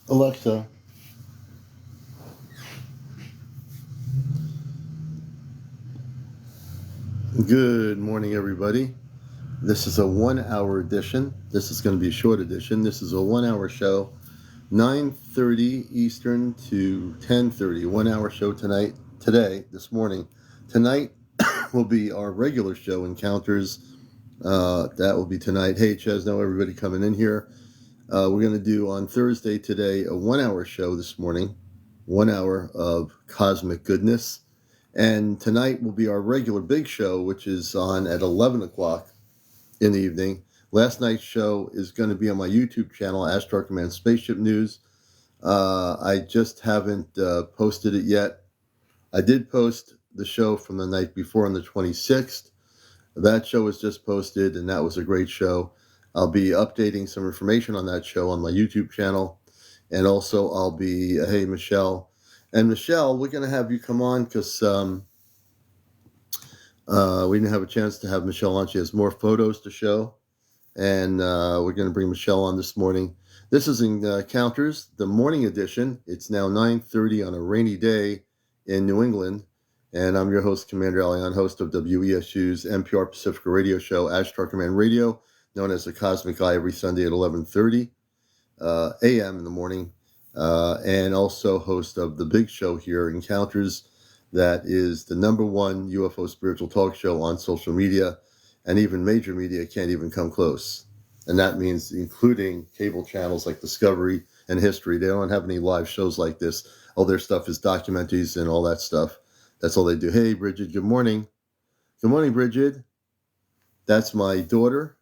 Alexa, good morning, everybody. This is a 1 hour edition. This is going to be a short edition. This is a 1 hour show, 9:30 Eastern to 10:30. 1 hour show this morning. Tonight will be our regular show, Encounters. That will be tonight. Hey, Chesno, everybody coming in here. We're going to do on Thursday today a 1 hour show this morning, 1 hour of cosmic goodness. And tonight will be our regular big show, which is on at 11 o'clock in the evening. Last night's show is going to be on my YouTube channel, Astro Command Spaceship News. I just haven't posted it yet. I did post the show from the night before on the 26th. That show was just posted, and that was a great show. I'll be updating some information on that show on my YouTube channel. And also I'll be, hey, Michelle. And Michelle, we're going to have you come on because we didn't have a chance to have Michelle on. She has more photos to show. And we're going to bring Michelle on this morning. This is Encounters, the morning edition. It's now 9:30 on a rainy day in New England. And I'm your host, CmdrAleon, host of WESU's NPR Pacifica radio show, Ashtar Command Radio, known as the Cosmic Eye, every Sunday at 11:30 a.m. in the morning. And also host of the big show here, Encounters, that is the #1 UFO spiritual talk show on social media, and even major media can't even come close. And that means including cable channels like Discovery and History. They don't have any live shows like this. All their stuff is documentaries and all that stuff. That's all they do. Hey, Bridget, good morning. Good morning, Bridget. That's my daughter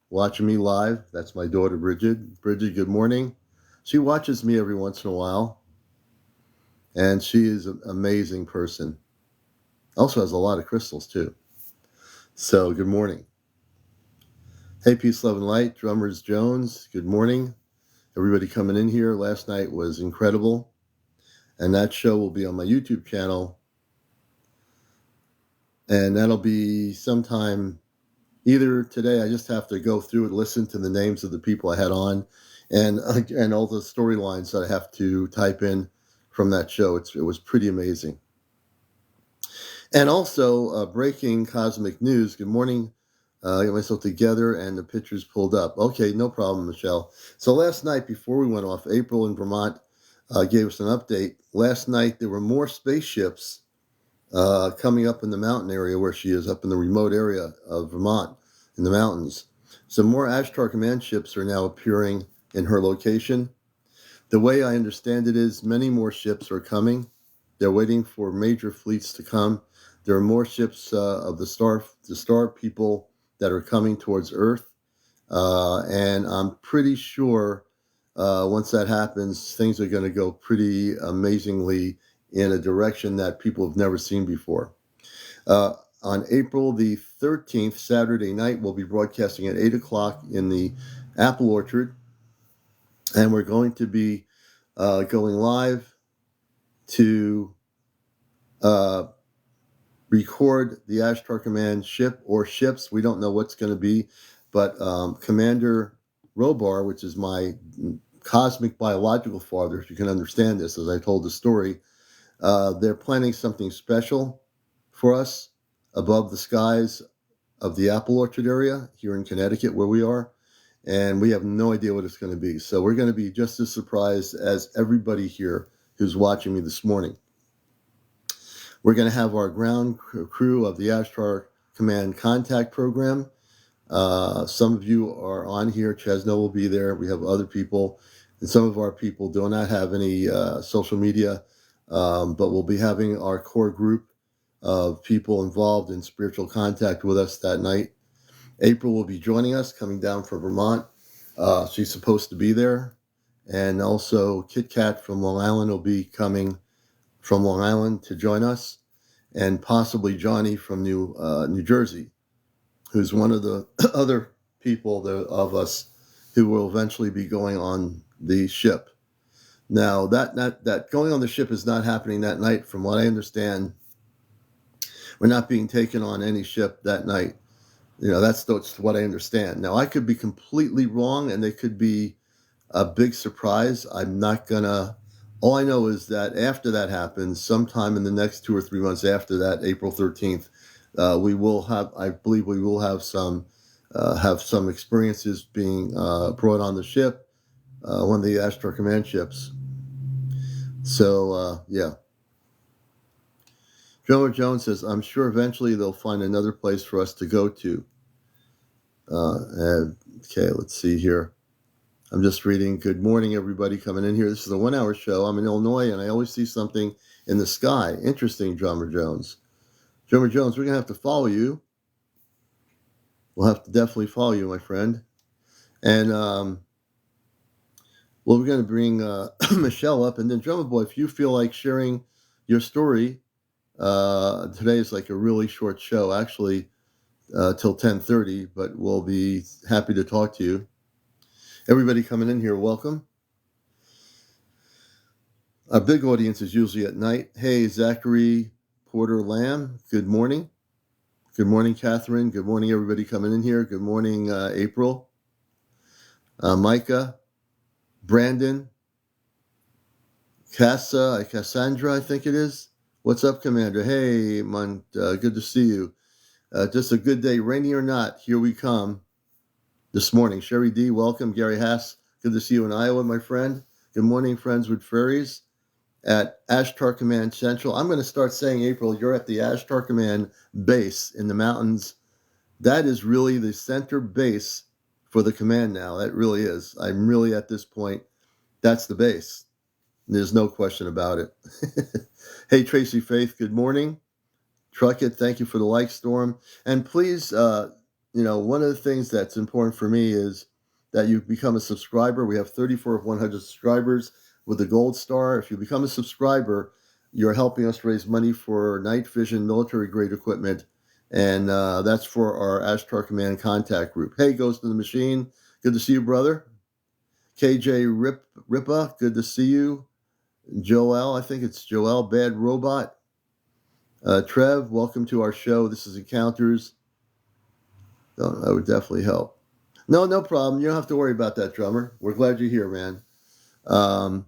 watching me live. That's my daughter, Bridget. Bridget, good morning. She watches me every once in a while. And she is an amazing person. Also has a lot of crystals, too. So, good morning. Hey, Peace, Love, and Light. Drummers Jones, good morning. Everybody coming in here. Last night was incredible. And that show will be on my YouTube channel. And that'll be sometime either today. I just have to go through and listen to the names of the people I had on and all the storylines that I have to type in from that show. It was pretty amazing. And also, breaking cosmic news. Good morning. Get myself together and the pictures pulled up. Okay, no problem, Michelle. So last night, before we went off, April in Vermont gave us an update. Last night, there were more spaceships coming up in the mountain area where she is, up in the remote area of Vermont in the mountains. Some more Ashtar Command ships are now appearing in her location. The way I understand it is many more ships are coming. They're waiting for major fleets to come. There are more ships of the star people that are coming towards Earth. And I'm pretty sure once that happens, things are going to go pretty amazingly in a direction that people have never seen before. On April the 13th, Saturday night, we'll be broadcasting at 8 o'clock in the apple orchard. And we're going to be going live to record the Ashtar Command ship or ships. We don't know what's going to be, but Commander Robar, which is my cosmic biological father, if you can understand this, as I told the story, they're planning something special for us above the skies of the apple orchard area here in Connecticut where we are. And we have no idea what it's going to be. So we're going to be just as surprised as everybody here who's watching me this morning. We're going to have our ground crew of the Ashtar Command Contact Program. Some of you are on here. Chesno will be there. We have other people. And some of our people do not have any social media. But we'll be having our core group of people involved in spiritual contact with us that night. April will be joining us, coming down from Vermont. She's supposed to be there. And also Kit Kat from Long Island will be coming from Long Island to join us. And possibly Johnny from New Jersey, who's one of the other people of us who will eventually be going on the ship. Now, that going on the ship is not happening that night. From what I understand, we're not being taken on any ship that night. That's what I understand. Now, I could be completely wrong, and they could be a big surprise. I'm not gonna. All I know is that after that happens, sometime in the next 2 or 3 months after that, April 13th, we will have. I believe we will have some experiences being brought on the ship, one of the Ashtar Command ships. So yeah. Joe Jones says, "I'm sure eventually they'll find another place for us to go to." Okay, let's see here. I'm just reading. Good morning, everybody coming in here. This is a 1 hour show. I'm in Illinois, and I always see something in the sky. Interesting, Drummer Jones. Drummer Jones, we're going to have to follow you. We'll have to definitely follow you, my friend. And, well, we're going to bring Michelle up. And then, Drummer Boy, if you feel like sharing your story, today is like a really short show, actually, till 10:30, but we'll be happy to talk to you. Everybody coming in here, welcome. Our big audience is usually at night. Hey, Zachary Porter Lamb, good morning. Good morning, Catherine. Good morning, everybody coming in here. Good morning, April. Micah, Brandon, Cassandra, I think it is. What's up, Commander? Hey, good to see you. Just a good day, rainy or not, here we come this morning. Sherry D, welcome. Gary Haas, good to see you in Iowa, my friend. Good morning, friends with fairies at Ashtar Command Central. I'm going to start saying, April, you're at the Ashtar Command base in the mountains. That is really the center base for the command now. That really is. I'm really at this point. That's the base. There's no question about it. Hey, Tracy Faith, good morning. Truck It, thank you for the like, Storm. And please, one of the things that's important for me is that you become a subscriber. We have 34 of 100 subscribers with the gold star. If you become a subscriber, you're helping us raise money for night vision military grade equipment. And that's for our Ashtar Command contact group. Hey, Ghost of the Machine, good to see you, brother. KJ Ripa, good to see you. Joel, I think it's Joel, Bad Robot. Trev, welcome to our show. This is Encounters. That would definitely help. No problem. You don't have to worry about that, drummer. We're glad you're here, man. And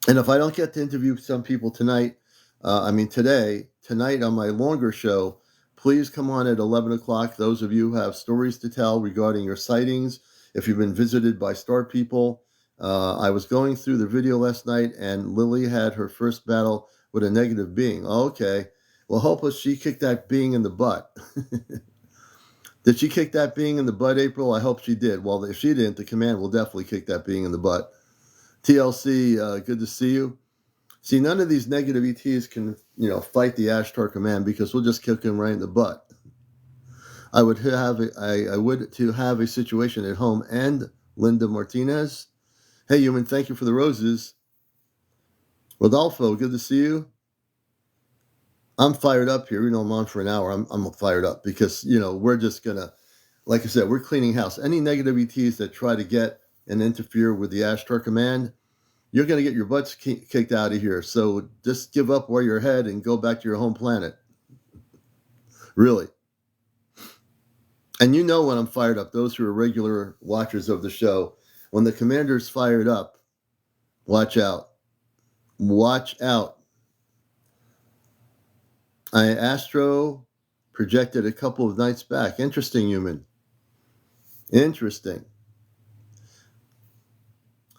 if I don't get to interview some people tonight on my longer show, please come on at 11 o'clock. Those of you who have stories to tell regarding your sightings, if you've been visited by star people. I was going through the video last night, and Lily had her first battle with a negative being. Okay. Well, hopefully she kicked that being in the butt. Did she kick that being in the butt, April? I hope she did. Well, if she didn't, the command will definitely kick that being in the butt. TLC, good to see you. See, none of these negative ETs can, fight the Ashtar command because we'll just kick them right in the butt. I would have a situation at home. And Linda Martinez, hey, human, thank you for the roses. Rodolfo, good to see you. I'm fired up here. I'm on for an hour. I'm fired up because, we're just going to, like I said, we're cleaning house. Any negative ETs that try to get and interfere with the Ashtar command, you're going to get your butts kicked out of here. So just give up where you're headed and go back to your home planet. Really. And when I'm fired up, those who are regular watchers of the show, when the commander's fired up, watch out. Watch out. I astro projected a couple of nights back. Interesting, human. Interesting.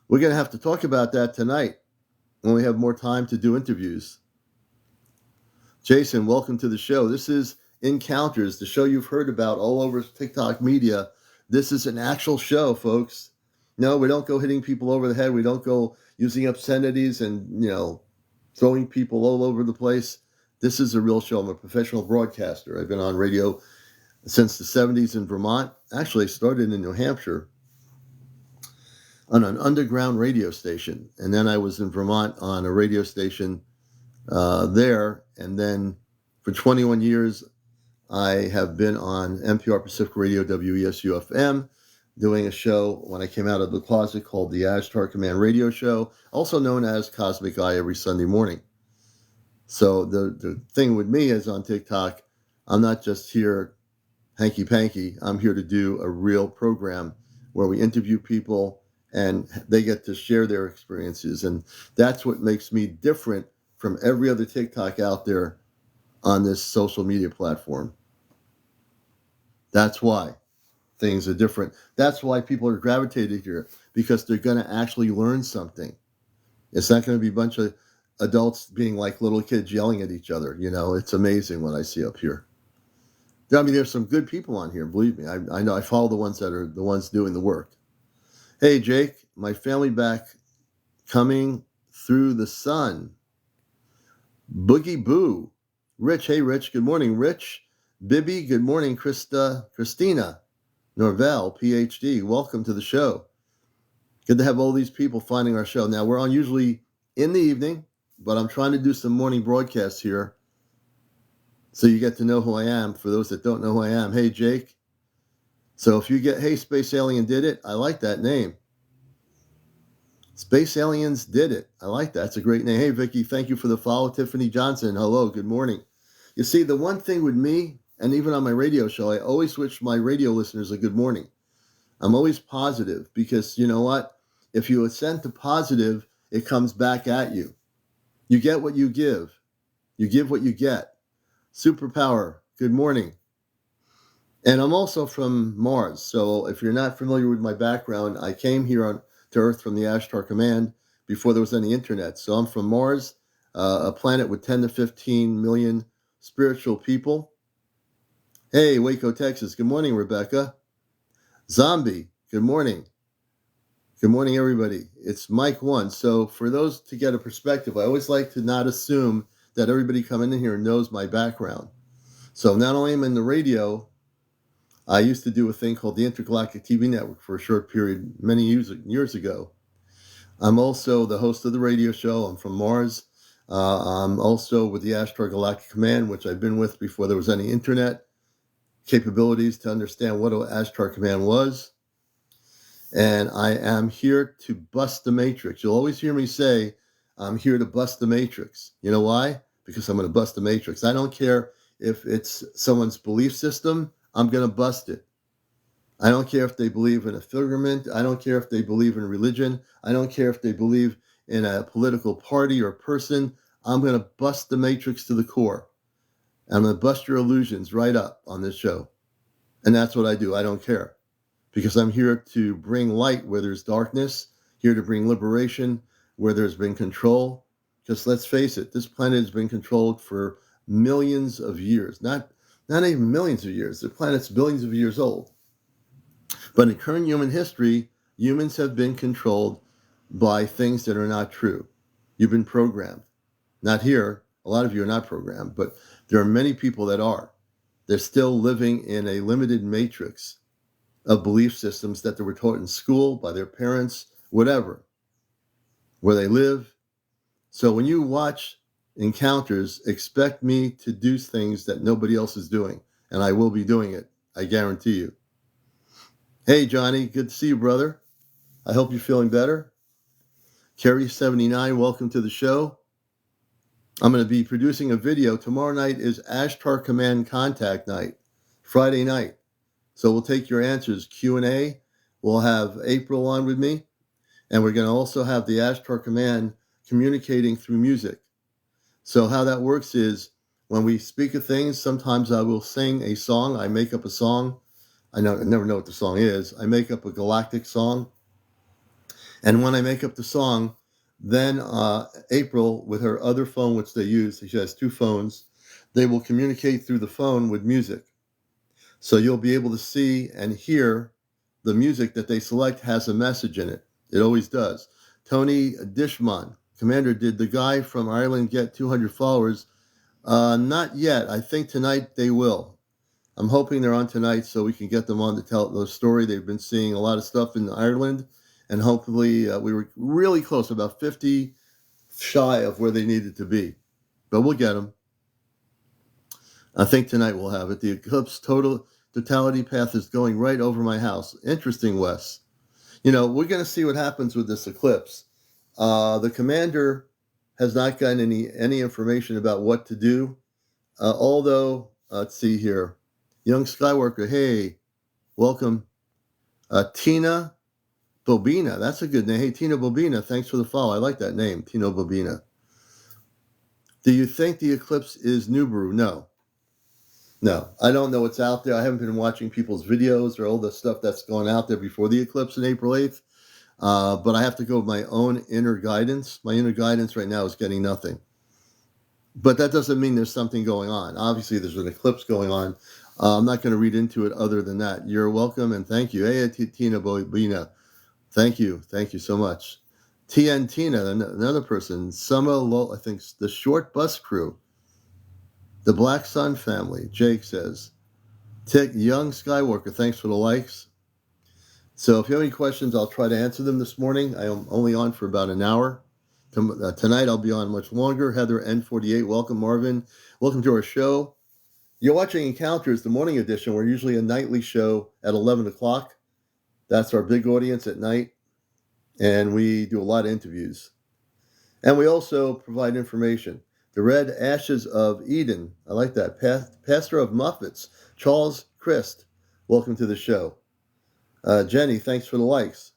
We're going to have to talk about that tonight when we have more time to do interviews. Jason, welcome to the show. This is Encounters, the show you've heard about all over TikTok media. This is an actual show, folks. No, we don't go hitting people over the head. We don't go using obscenities and, throwing people all over the place. This is a real show. I'm a professional broadcaster. I've been on radio since the 70s in Vermont. Actually, I started in New Hampshire on an underground radio station. And then I was in Vermont on a radio station there. And then for 21 years, I have been on NPR Pacific Radio, WESU-FM, doing a show when I came out of the closet called the Ashtar Command Radio Show, also known as Cosmic Eye, every Sunday morning. So the thing with me is on TikTok, I'm not just here hanky-panky. I'm here to do a real program where we interview people and they get to share their experiences. And that's what makes me different from every other TikTok out there on this social media platform. That's why things are different. That's why people are gravitated here, because they're going to actually learn something. It's not going to be a bunch of adults being like little kids yelling at each other. It's amazing what I see up here. I mean, there's some good people on here, believe me. I know I follow the ones that are the ones doing the work. Hey, Jake, my family back coming through the sun. Boogie Boo. Rich, hey, Rich. Good morning, Rich. Bibby, good morning, Christina. Norvell, PhD. Welcome to the show. Good to have all these people finding our show. Now, we're on usually in the evening, but I'm trying to do some morning broadcasts here so you get to know who I am. For those that don't know who I am, hey, Jake. So if you get, hey, Space Alien did it, I like that name. Space Aliens did it. I like that. It's a great name. Hey, Vicky, thank you for the follow. Tiffany Johnson, hello, good morning. You see, the one thing with me, and even on my radio show, I always wish my radio listeners a good morning. I'm always positive, because you know what? If you ascend to positive, it comes back at you. You get what you give. You give what you get. Superpower, good morning. And I'm also from Mars. So if you're not familiar with my background, I came here to Earth from the Ashtar Command before there was any internet. So I'm from Mars, a planet with 10 to 15 million spiritual people. Hey, Waco, Texas. Good morning, Rebecca. Zombie, good morning. Good morning, everybody. It's Mike 1. So for those to get a perspective, I always like to not assume that everybody coming in here knows my background. So not only am I in the radio, I used to do a thing called the Intergalactic TV Network for a short period many years ago. I'm also the host of the radio show. I'm from Mars. I'm also with the Ashtar Galactic Command, which I've been with before there was any internet capabilities to understand what an Ashtar Command was. And I am here to bust the matrix. You'll always hear me say, I'm here to bust the matrix. You know why? Because I'm going to bust the matrix. I don't care if it's someone's belief system. I'm going to bust it. I don't care if they believe in a firmament. I don't care if they believe in religion. I don't care if they believe in a political party or person. I'm going to bust the matrix to the core. I'm going to bust your illusions right up on this show. And that's what I do. I don't care. Because I'm here to bring light where there's darkness, here to bring liberation where there's been control. Because let's face it, this planet has been controlled for millions of years. Not even millions of years. The planet's billions of years old. But in current human history, humans have been controlled by things that are not true. You've been programmed. Not here. A lot of you are not programmed, but there are many people that are. They're still living in a limited matrix of belief systems that they were taught in school, by their parents, whatever, where they live. So when you watch encounters, expect me to do things that nobody else is doing, and I will be doing it. I guarantee you. Hey, Johnny, good to see you, brother. I hope you're feeling better. Kerry79, welcome to the show. I'm going to be producing a video. Tomorrow night is Ashtar Command Contact Night, Friday night. So we'll take your answers, Q&A. We'll have April on with me. And we're going to also have the Ashtar Command communicating through music. So how that works is when we speak of things, sometimes I will sing a song. I make up a song. I never know what the song is. I make up a galactic song. And when I make up the song, then April, with her other phone, which they use, she has two phones, they will communicate through the phone with music. So you'll be able to see and hear the music that they select has a message in it. It always does. Tony Dishman, Commander, did the guy from Ireland get 200 followers? Not yet. I think tonight they will. I'm hoping they're on tonight so we can get them on to tell the story. They've been seeing a lot of stuff in Ireland, and hopefully we were really close, about 50 shy of where they needed to be. But we'll get them. I think tonight we'll have it. The eclipse totality path is going right over my house. Interesting, Wes. We're going to see what happens with this eclipse. The commander has not gotten any information about what to do. Although, let's see here. Young Skywalker, hey, welcome. Tina Bobina, that's a good name. Hey, Tina Bobina, thanks for the follow. I like that name, Tino Bobina. Do you think the eclipse is Nibiru? No, I don't know what's out there. I haven't been watching people's videos or all the stuff that's gone out there before the eclipse on April 8th. But I have to go with my own inner guidance. My inner guidance right now is getting nothing. But that doesn't mean there's something going on. Obviously, there's an eclipse going on. I'm not going to read into it other than that. You're welcome and thank you. Hey, Tina Bobina. Thank you. Thank you so much. TN Tina, another person. I think the Short Bus Crew. The Black Sun family. Jake says. Young Skywalker, thanks for the likes. So if you have any questions, I'll try to answer them this morning. I am only on for about an hour. Tonight I'll be on much longer. Heather N48, welcome Marvin. Welcome to our show. You're watching Encounters, the morning edition. We're usually a nightly show at 11 o'clock. That's our big audience at night. And we do a lot of interviews. And we also provide information. The Red Ashes of Eden. I like that. Pastor of Muffets, Charles Christ. Welcome to the show. Jenny, thanks for the likes.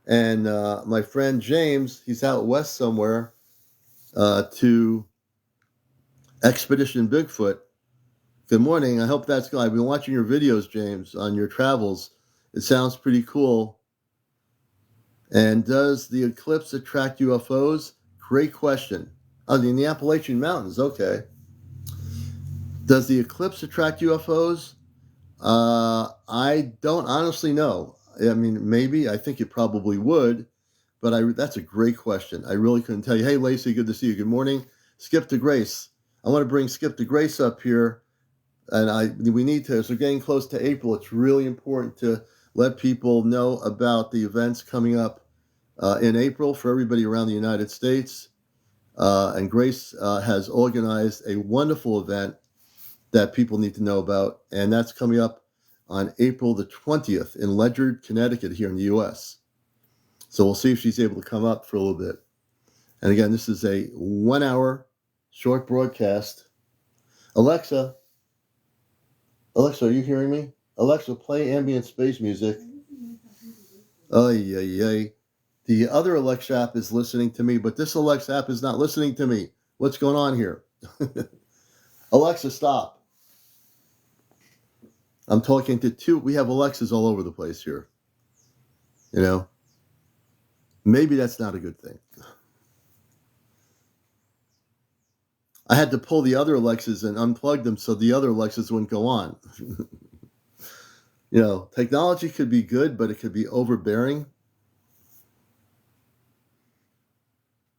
And my friend James, he's out west somewhere to Expedition Bigfoot. Good morning. I hope that's good. I've been watching your videos, James, on your travels. It sounds pretty cool. And does the eclipse attract UFOs? Great question. Oh, in the Appalachian Mountains. Okay. Does the eclipse attract UFOs? I don't honestly know. I mean, maybe. I think it probably would. But that's a great question. I really couldn't tell you. Hey, Lacey, good to see you. Good morning. Skip to Grace. I want to bring Skip to Grace up here. And we need to, as we're getting close to April, it's really important to let people know about the events coming up in April for everybody around the United States. And Grace has organized a wonderful event that people need to know about. And that's coming up on April the 20th in Ledyard, Connecticut, here in the U.S. So we'll see if she's able to come up for a little bit. And again, this is a 1 hour short broadcast. Alexa, are you hearing me? Alexa, play ambient space music. The other Alexa app is listening to me, but this Alexa app is not listening to me. What's going on here? Alexa, stop. I'm talking to two. We have Alexas all over the place here. You know, maybe that's not a good thing. I had to pull the other Alexas and unplug them so the other Alexas wouldn't go on. You know, technology could be good, but it could be overbearing.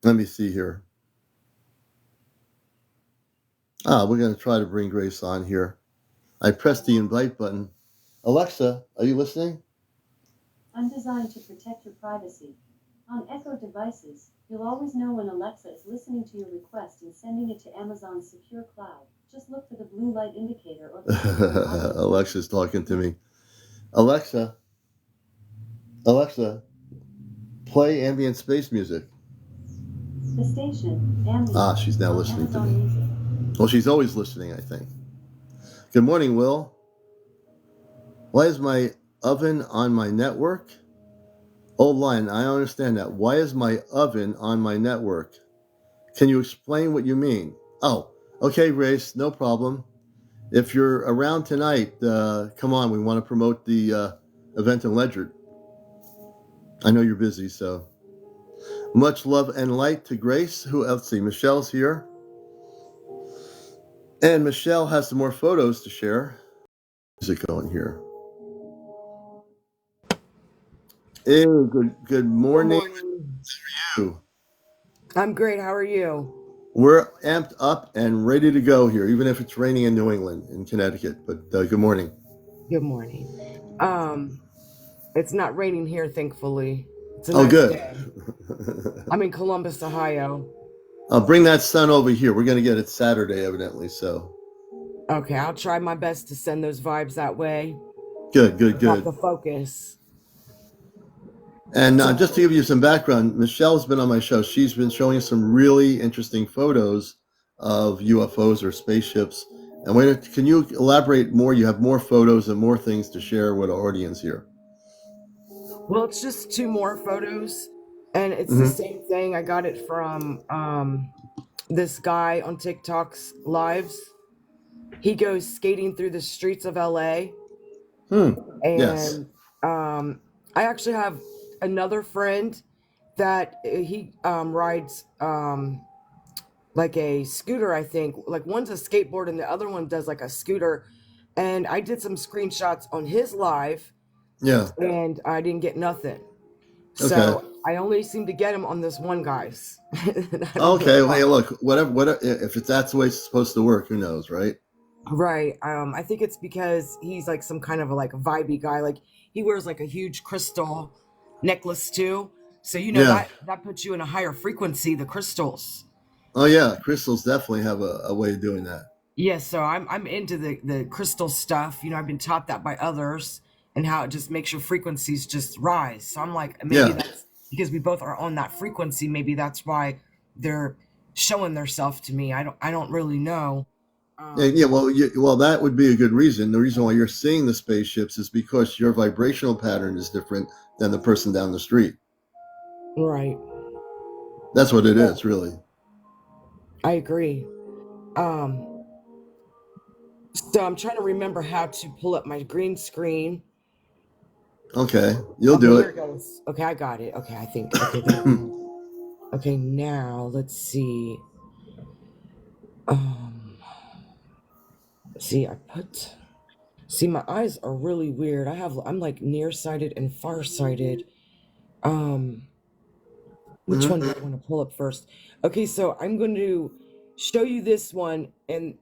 Let me see here. We're going to try to bring Grace on here. I pressed the invite button. Alexa, are you listening? I'm designed to protect your privacy. On Echo devices, you'll always know when Alexa is listening to your request and sending it to Amazon's secure cloud. Just look for the blue light indicator or Alexa's talking to me. Alexa, play ambient space music. The station, ambient. She's now listening to me. Music. Well, she's always listening, I think. Good morning, Will. Why is my oven on my network? Old line, I understand that. Why is my oven on my network? Can you explain what you mean? Oh, okay, Grace, no problem. If you're around tonight, come on, we want to promote the event in Ledyard. I know you're busy, so. Much love and light to Grace. Who else? See, Michelle's here. And Michelle has some more photos to share. Music going here. Hey, good morning. How are you? I'm great. How are you? We're amped up and ready to go here, even if it's raining in New England, in Connecticut. But good morning. Good morning. It's not raining here, thankfully. It's a nice good. day. I'm in Columbus, Ohio. I'll bring that sun over here. We're going to get it Saturday, evidently. So. Okay, I'll try my best to send those vibes that way. Good. Got the focus. And just to give you some background, Michelle's been on my show. She's been showing us some really interesting photos of UFOs or spaceships. And can you elaborate more? You have more photos and more things to share with our audience here. Well, it's just two more photos, and it's the Hmm. same thing. I got it from this guy on TikTok's lives. He goes skating through the streets of LA, Hmm. Yes. and I actually have another friend that he rides like a scooter. I think like one's a skateboard and the other one does like a scooter. And I did some screenshots on his live, Yeah. and I didn't get nothing. Okay. So I only seem to get him on this one guy's. And I don't know Okay. Well, why. hey, look, whatever, if it's that's the way it's supposed to work, who knows, right? Right. I think it's because he's like some kind of a like vibey guy. Like he wears like a huge crystal necklace too. So you know Yeah. that puts you in a higher frequency, the crystals. Oh, yeah. Crystals definitely have a way of doing that. Yes, so I'm into the crystal stuff. You know, I've been taught that by others and how it just makes your frequencies just rise. So I'm like, maybe Yeah. that's because we both are on that frequency. Maybe that's why they're showing their self to me. I don't really know. Yeah, Um, yeah, well, that would be a good reason. The reason why you're seeing the spaceships is because your vibrational pattern is different than the person down the street. right. That's what it Yeah, is, really. I agree. Um, so I'm trying to remember how to pull up my green screen. Okay, you'll Okay, do here it. it goes. Okay, I got it. Okay, I think. Okay, there we go. Okay, now let's see. Um, see, I put. See, my eyes are really weird. I'm like nearsighted and farsighted. Um, which one do I Mhm. want to pull up first? Okay, so I'm going to show you this one, and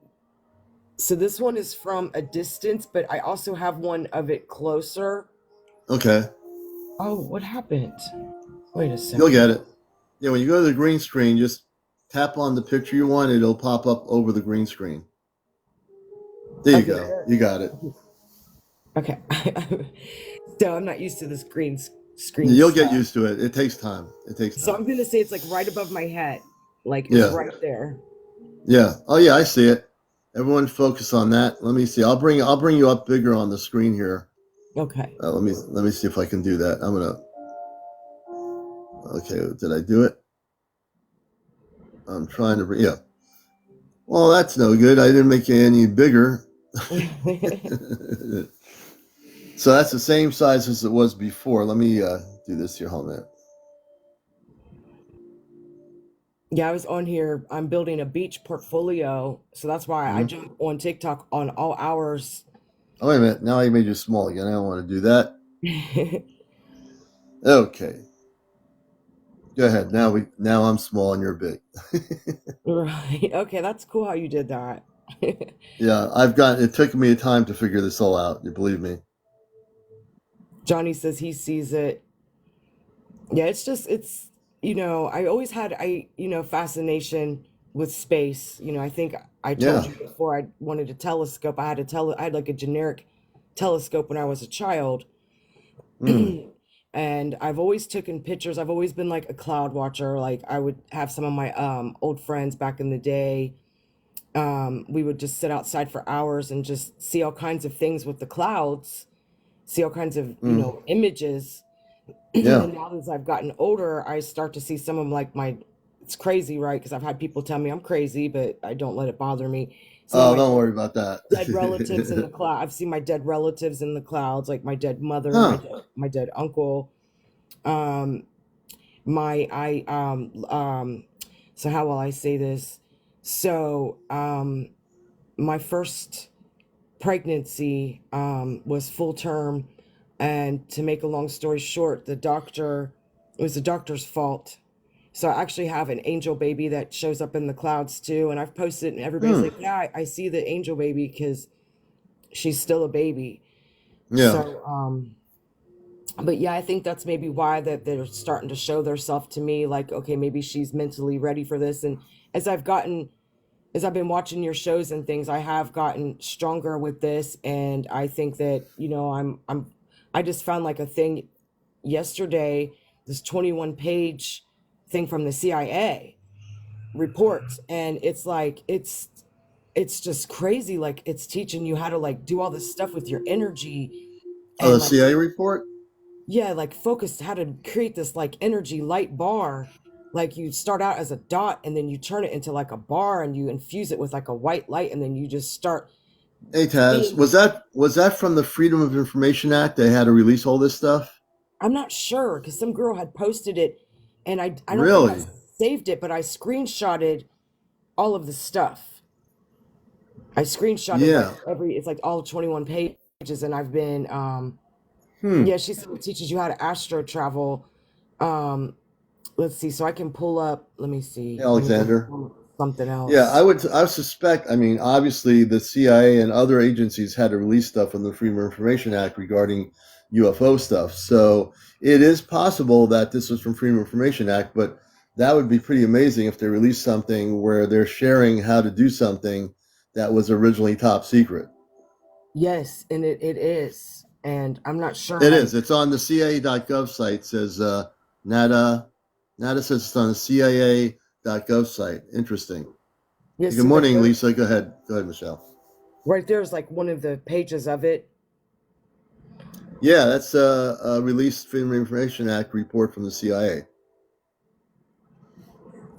so this one is from a distance, but I also have one of it closer. Okay, Oh, what happened? Wait a you'll get second. it. Yeah, when you go to the green screen, just tap on the picture you want. It'll pop up over the green screen. There you Okay, go. You got it. okay. So I'm not used to this screen You'll get stuff. used to it. It takes time. It takes So time. I'm gonna say it's like right above my head, like it's Yeah, right there. yeah. Oh, yeah. I see it. Everyone, focus on that. Let me see. I'll bring you up bigger on the screen here. Okay. Let me see if I can do that. I'm gonna. Okay, did I do it? I'm trying to. Yeah. Well, that's no good. I didn't make it any bigger. So that's the same size as it was before. Let me do this here. Hold on a minute. Yeah, I was on here. I'm building a beach portfolio, so that's why I Mhm. jump on TikTok on all hours. Oh, wait a minute. Now I made you small again. I don't want to do that. Okay. Go ahead. Now I'm small and you're big. Right. Okay, that's cool how you did that. Yeah, it took me time to figure this all out. You believe me? Johnny says he sees it. Yeah, it's I always had fascination with space. I think I told Yeah. you before I wanted a telescope. I had like a generic telescope when I was a child. Mm. And I've always taken pictures. I've always been like a cloud watcher. Like I would have some of my old friends back in the day. We would just sit outside for hours and just see all kinds of things with the clouds, see all kinds of, Mm. images. Yeah. And now as I've gotten older, I start to see some of like it's crazy, right? Because I've had people tell me I'm crazy, but I don't let it bother me. Some of Oh, my don't worry about dead relatives in the that. cloud. I've seen my dead relatives in the clouds, like my dead mother, Huh. my dead uncle. Um, my I so how will I say this? So my first pregnancy was full term, and to make a long story short, it was the doctor's fault. So I actually have an angel baby that shows up in the clouds too, and I've posted, and everybody's Hmm. like, "Yeah, I see the angel baby because she's still a baby." Yeah. So, but yeah, I think that's maybe why that they're starting to show their self to me. Like, okay, maybe she's mentally ready for this. And as I've gotten, as I've been watching your shows and things, I have gotten stronger with this, and I think that I just found like a thing yesterday, this 21-page thing from the CIA report, and it's like it's just crazy. Like it's teaching you how to like do all this stuff with your energy Oh, and the like CIA report? yeah, like focused how to create this like energy light bar. Like you start out as a dot and then you turn it into like a bar and you infuse it with like a white light and then you just start Hey Taz, seeing. was that from the Freedom of Information Act? They had to release all this stuff. I'm not sure because some girl had posted it and I don't think I Really? saved it, but I screenshotted all of the stuff. I screenshotted like Yeah. it's like all 21 pages and I've been Hmm. yeah, she said it teaches you how to astro travel. Um let's see, so I can pull up, let me see. Let me go Alexander. pull up something Yeah, else. I suspect, I mean, obviously the CIA and other agencies had to release stuff in the Freedom of Information Act regarding UFO stuff. So it is possible that this was from Freedom of Information Act, but that would be pretty amazing if they released something where they're sharing how to do something that was originally top secret. Yes, and it is. And I'm not sure It is. like It's on the CIA.gov site. It says NADA. NADA says it's on the CIA.gov site. Interesting. yeah, Good see like morning, there Lisa. Go ahead. Go ahead, Michelle. right there's like one of the pages of it. Yeah, that's a released Freedom of Information Act report from the CIA.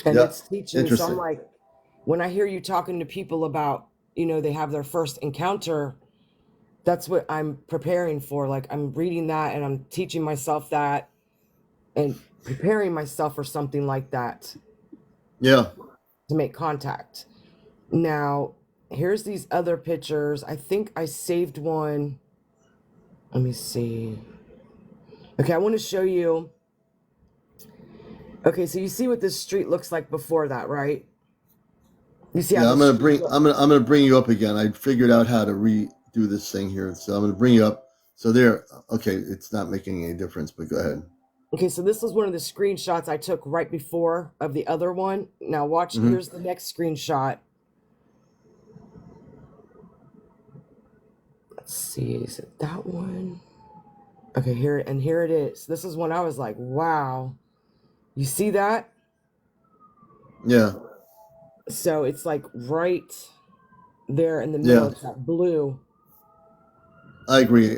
And Yeah, it's teaching me. So I'm interesting. like, when I hear you talking to people about, they have their first encounter, that's what I'm preparing for. Like I'm reading that and I'm teaching myself that and preparing myself for something like that Yeah, to make contact. Now, here's these other pictures. I think I saved one. Let me see. Okay, I want to show you. Okay, so you see what this street looks like before that, right? You see how yeah. this street looks. I'm gonna bring you up again. I figured out how to redo this thing here, so I'm gonna bring you up. So there. Okay, it's not making any difference, but go ahead. Okay, so this was one of the screenshots I took right before of the other one. Now watch, Hmm. here's the next screenshot. Let's see, is it that one? Okay, here it is. This is when I was like, wow. You see that? Yeah, So it's like right there in the middle. yeah. It's that blue. I agree.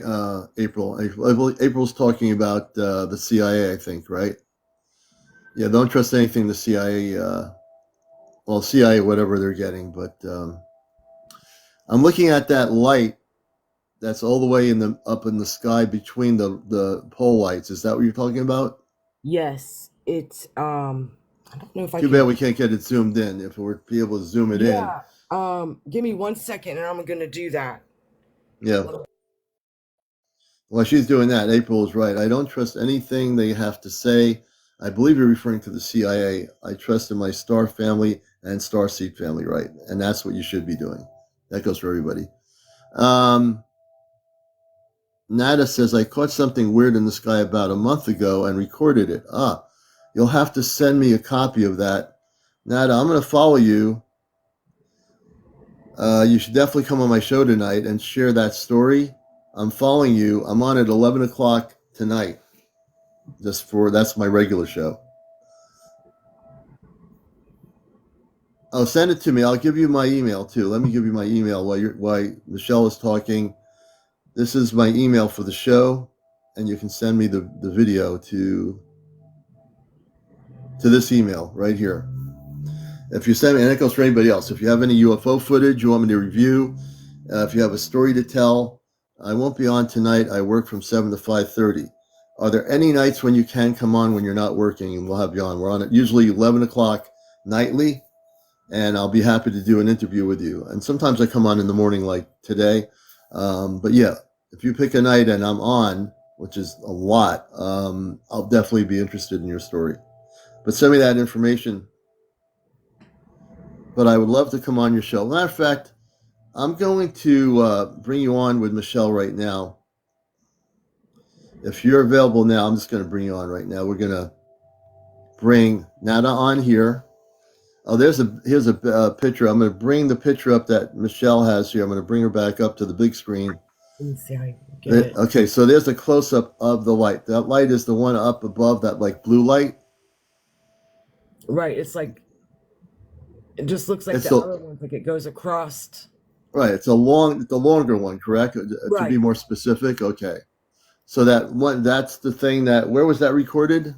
April's talking about the CIA. I think, right? Yeah. Don't trust anything the CIA. Well, CIA, whatever they're getting, but I'm looking at that light that's all the way in the up in the sky between the pole lights. Is that what you're talking about? Yes, it's I don't know if I Too bad can. we can't get it zoomed in. If we were to be able to zoom it in, Yeah. Give me 1 second and I'm gonna do that. yeah. Well, she's doing that. April is right. I don't trust anything they have to say. I believe you're referring to the CIA. I trust in my star family and star seed family, right? And that's what you should be doing. That goes for everybody. Um, Nada says, I caught something weird in the sky about a month ago and recorded it. Ah, you'll have to send me a copy of that. Nada, I'm going to follow you. You should definitely come on my show tonight and share that story. I'm following you. I'm on at 11 o'clock tonight. That's my regular show. Oh, send it to me. I'll give you my email too. Let me give you my email while Michelle is talking. This is my email for the show, and you can send me the video to this email right here. If you send me, and it goes for anybody else. If you have any UFO footage you want me to review, if you have a story to tell, I won't be on tonight. I work from 7 to 5:30. Are there any nights when you can come on when you're not working, and we'll have you on? We're on at usually 11 o'clock nightly, and I'll be happy to do an interview with you. And sometimes I come on in the morning, like today. But yeah, if you pick a night and I'm on, which is a lot, I'll definitely be interested in your story. But send me that information. But I would love to come on your show. Matter of fact, I'm going to bring you on with Michelle right now. If you're available now, I'm just going to bring you on right now. We're going to bring Nada on here. Oh, here's a picture. I'm going to bring the picture up that Michelle has here. I'm going to bring her back up to the big screen. Let me see how I can get it. Okay, so there's a close up of the light. That light is the one up above that like blue light. Right, it's like it just looks like It's the the other ones, like it goes across. right. It's the longer one, correct? To be Right. more specific, okay. So that one, that's the thing that, where was that recorded?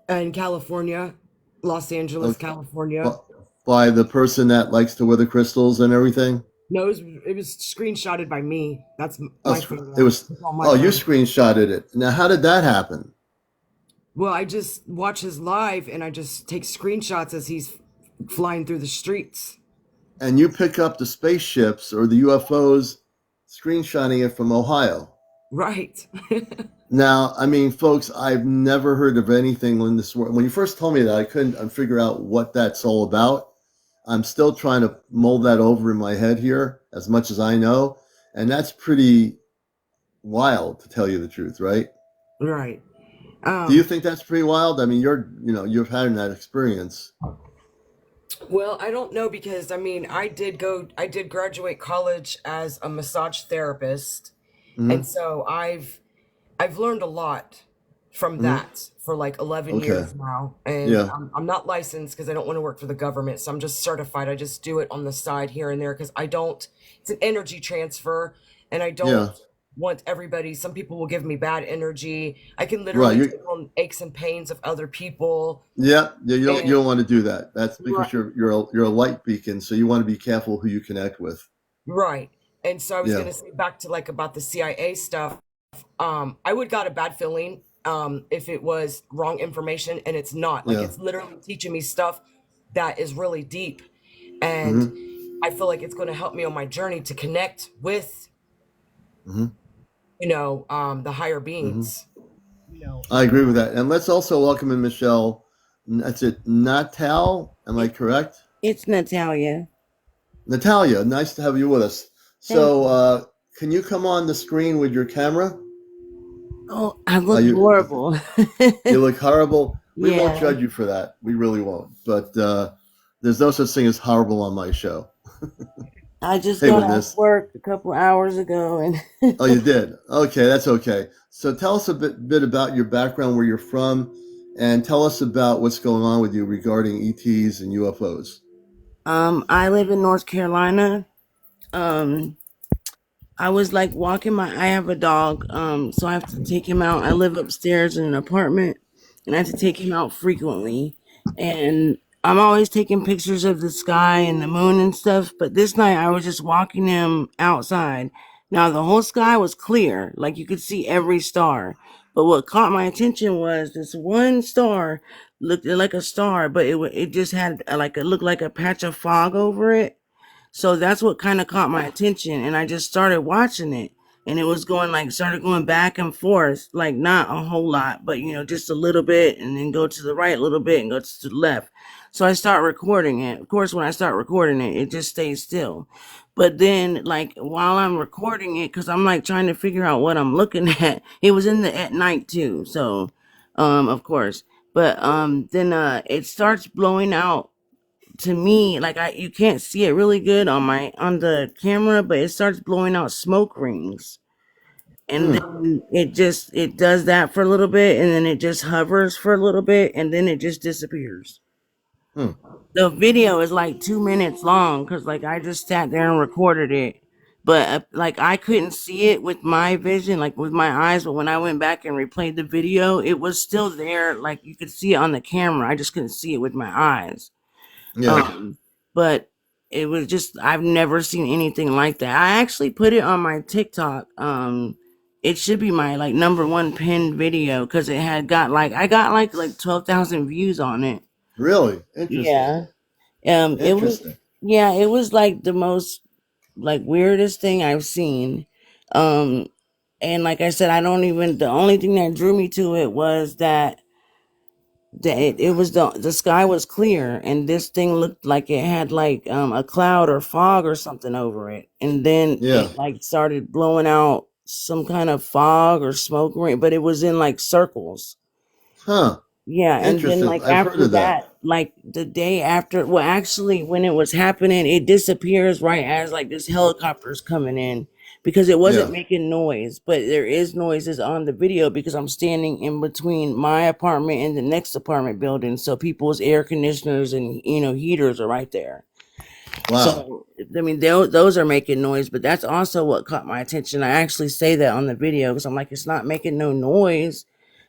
In California, Los Angeles, Oh, California. bu- by the person that likes to weather crystals and everything? No, it was screenshotted by me. That's Oh, my it photo. was, It's on my oh, you phone. screenshotted it. Now, how did that happen? Well, I just watch his live and I just take screenshots as he's flying through the streets. And you pick up the spaceships or the UFOs screenshotting it from Ohio. Right. Now, I mean, folks, I've never heard of anything when this, when you first told me that, I couldn't figure out what that's all about. I'm still trying to mold that over in my head here as much as I know. And that's pretty wild, to tell you the truth, right? Right. Do you Um, think that's pretty wild? I mean, you've had that experience. well, I don't know because I did graduate college as a massage therapist. And Hmm. so I've learned a lot from Hmm. that for like 11 Okay. years now. And Yeah. I'm not licensed because I don't want to work for the government. So I'm just certified. I just do it on the side here and there because I don't, it's an energy transfer and I don't Yeah. want everybody, some people will give me bad energy. I can Right. literally take on aches and pains of other people. Yeah. Yeah. You And don't want to do that. That's right, because you're a light beacon, so you want to be careful who you connect with. right. And so I was Yeah. going to say back to like about the CIA stuff. I would got a bad feeling if it was wrong information, and it's not. Like Yeah. it's literally teaching me stuff that is really deep, and Hmm. I feel like it's going to help me on my journey to connect with Hmm. the higher Hmm. beings. You know, I agree with that. And let's also welcome in Michelle. That's it. Natal. Am I It, correct? it's Natalia. Natalia, nice to have you with us. Thank So, you. can you come on the screen with your camera? Oh, I Uh, look you horrible. you look horrible. We won't Yeah. judge you for that. We really won't. But there's no such thing as horrible on my show. I just Hey, got off witness. work a couple hours ago and Oh, you did. Okay, that's okay. So tell us a bit about your background, where you're from, and tell us about what's going on with you regarding ETs and UFOs. I live in North Carolina. Um I was like walking my I have a dog, so I have to take him out. I live upstairs in an apartment and I have to take him out frequently. And I'm always taking pictures of the sky and the moon and stuff, but this night I was just walking him outside. Now the whole sky was clear, like you could see every star. But what caught my attention was this one star looked like a star, but it just had like it looked like a patch of fog over it, so that's what kind of caught my attention. And I just started watching it. And it was going like, started going back and forth, like not a whole lot, but just a little bit, and then go to the right a little bit and go to the left. So I start recording it. Of course, when I start recording it, it just stays still. But then, like, while I'm recording it, because I'm like trying to figure out what I'm looking at, it was in the at night too. So, of course. But then it starts blowing out to me, like I you can't see it really good on the camera, but it starts blowing out smoke rings. And Hmm. then it does that for a little bit, and then it just hovers for a little bit, and then it just disappears. Hmm. The video is like 2 minutes long because like I just sat there and recorded it, but like I couldn't see it with my vision, like with my eyes. But when I went back and replayed the video, it was still there, like you could see it on the camera. I just couldn't see it with my eyes. Yeah. Um, but it was just I've never seen anything like that. I actually put it on my TikTok. It should be my like number one pinned video because it had got like I got like 12,000 views on it. Really interesting. Yeah. It was Interesting. yeah, it was like the most like weirdest thing I've seen. Um, and like I said, I don't even the only thing that drew me to it was that it was the sky was clear and this thing looked like it had like a cloud or fog or something over it, and then Yeah. it like started blowing out some kind of fog or smoke ring, but it was in like circles. Huh. Yeah, and then Interesting. like I've heard after of that. that, like the day after, well, actually, when it was happening, it disappears right as like this helicopter's coming in because it wasn't Yeah. making noise, but there is noises on the video because I'm standing in between my apartment and the next apartment building, so people's air conditioners and heaters are right there. Wow. So I mean, those are making noise, but that's also what caught my attention. I actually say that on the video because I'm like, it's not making no noise,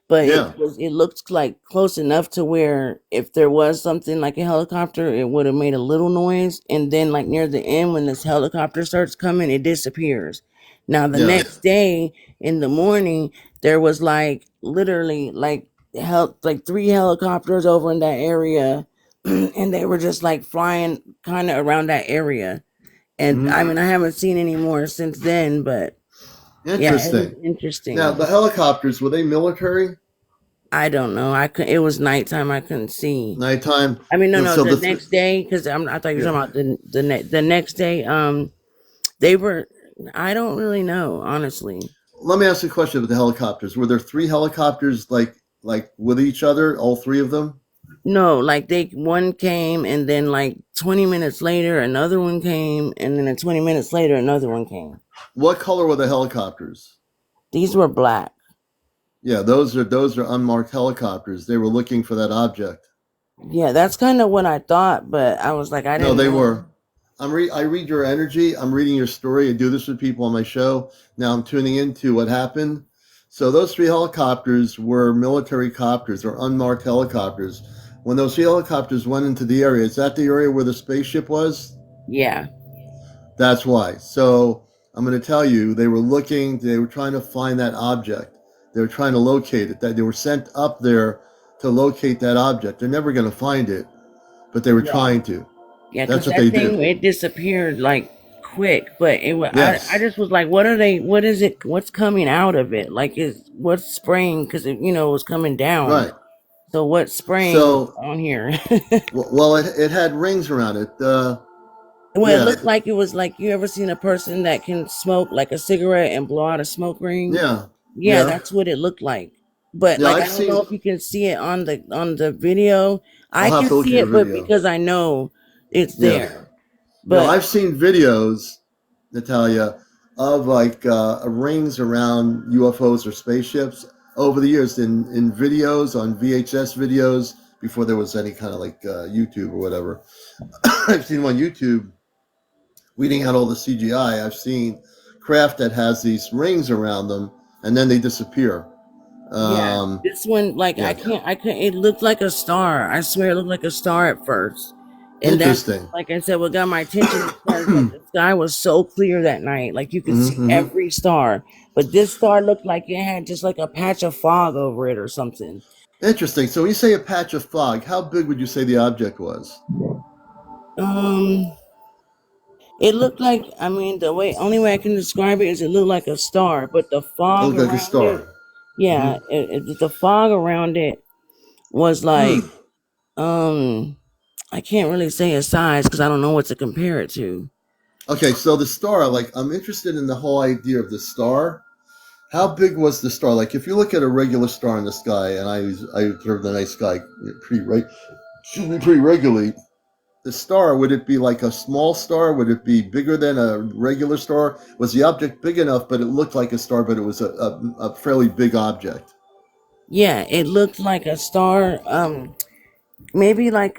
but Yeah. it looked like close enough to where if there was something like a helicopter, it would have made a little noise, and then like near the end when this helicopter starts coming, it disappears. Now the Yeah. next day in the morning, there was like literally like three helicopters over in that area, and they were just like flying kind of around that area. And Hmm. I mean, I haven't seen any more since then, but yeah, it was Interesting. Now, the interesting. helicopters, were they military? I don't know. I could. It was nighttime. I couldn't see. Nighttime? I mean, no, no. So The the next day, because I thought you were yeah. talking about the next day. They were. I don't really know, honestly. Let me ask you a question about the helicopters. Were there three helicopters like with each other, all three of them? No, like they one came, and then like 20 minutes later, another one came, and then 20 minutes later, another one came. What color were the helicopters? These were black. Yeah, those are unmarked helicopters. They were looking for that object. Yeah, that's kind of what I thought, but I was like, I No, didn't they know. were. I read your energy. I'm reading your story. I do this with people on my show. Now I'm tuning into what happened. So those three helicopters were military copters or unmarked helicopters. When those helicopters went into the area, is that the area where the spaceship was? Yeah, That's why. So I'm going to tell you, they were looking. They were trying to find that object. They were trying to locate it. That they were sent up there to locate that object. They're never going to find it, but they were yeah, trying to. yeah. That's Because what that they thing do. it disappeared like quick, but it was. I Yes. just was like, what are they? What is it? What's coming out of it? Like, is what's spraying? Because it was coming down. Right. So what's spraying So, on here? well, it had rings around it. Well, it Yeah, looked like it was like you ever seen a person that can smoke like a cigarette and blow out a smoke ring? yeah, Yeah, yeah, that's what it looked like. But yeah. like I've I don't know seen. if you can see it on the video. I'll I have can to look at see your it, but video. because I know it's Yeah. there. No, But I've seen videos, Natalia, of like rings around UFOs or spaceships over the years in videos on VHS videos before there was any kind of like YouTube or whatever. I've seen them on YouTube weeding out all the CGI. I've seen craft that has these rings around them and then they disappear. yeah, Um, this one like yeah, I can't. It looked like a star. I swear, it looked like a star at first. And that's interesting. like I said, what got my attention is because like the sky was so clear that night, like you could see Mm-hmm. every star. But this star looked like it had just like a patch of fog over it or something. Interesting. So when you say a patch of fog, how big would you say the object was? Um, it looked like I mean the way only way I can describe it is it looked like a star, but the It fog looked like a around star. it, yeah, Mm-hmm. the fog around it was like um I can't really say a size because I don't know what to compare it to. Okay, so the star, like, I'm interested in the whole idea of the star. How big was the star? Like, if you look at a regular star in the sky, and I observe the night sky pretty regularly. The star, would it be like a small star? Would it be bigger than a regular star? Was the object big enough, but it looked like a star, but it was a fairly big object? Yeah, it looked like a star. Maybe like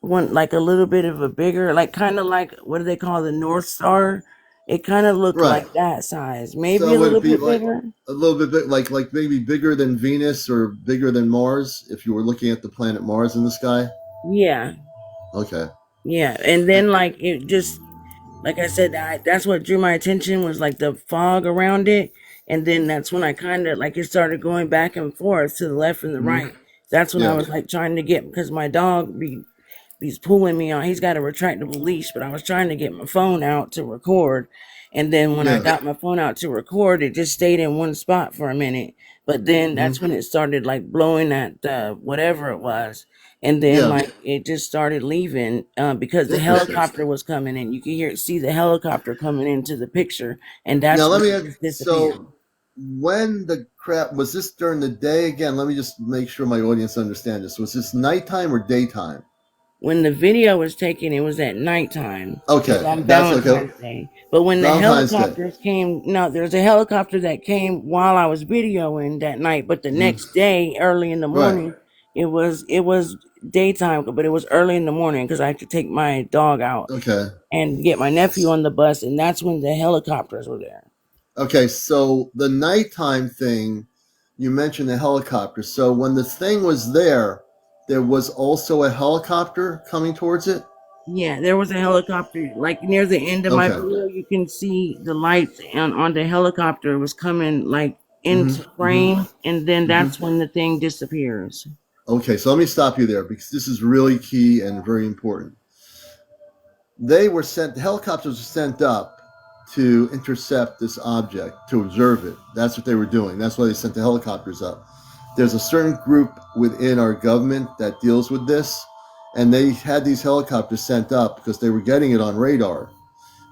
one like a little bit of a bigger, like kind of like what do they call the North Star? It kind of looked Right. like that size, maybe So a would little it be bit like bigger. a little bit like maybe bigger than Venus or bigger than Mars if you were looking at the planet Mars in the sky? Yeah, Okay. yeah, and then like it just like I said, that's what drew my attention was like the fog around it, and then that's when I kind of like it started going back and forth to the left and the Hmm. right. That's when I Yeah. was like trying to get because my dog he's pulling me on. He's got a retractable leash, but I was trying to get my phone out to record. And then when I Yeah. got my phone out to record, it just stayed in one spot for a minute. But then Hmm. that's when it started like blowing at whatever it was. And then Yeah. like it just started leaving because the Interesting. helicopter was coming in. You could see the helicopter coming into the picture, and Now that's let when me it ask, just disappeared. so when the crap was this during the day again? Let me just make sure my audience understand this. Was this nighttime or daytime? When the video was taken, it was at nighttime. It was Okay, on that's okay. Valentine's Day. But when the Valentine's Day. helicopters came, no, there's a helicopter that came while I was videoing that night. But the Hmm. next day, early in the Right. morning, It was daytime, but it was early in the morning because I had to take my dog out Okay. and get my nephew on the bus, and that's when the helicopters were there. Okay, so the nighttime thing, you mentioned the helicopter. So when the thing was there was also a helicopter coming towards it? Yeah, there was a helicopter. Like near the end of my Okay. video, you can see the lights on the helicopter was coming like into Mm-hmm. Mm-hmm. frame, and then Mm-hmm. that's when the thing disappears. Okay, so let me stop you there because this is really key and very important. The helicopters were sent up to intercept this object, to observe it. That's what they were doing. That's why they sent the helicopters up. There's a certain group within our government that deals with this, and they had these helicopters sent up because they were getting it on radar.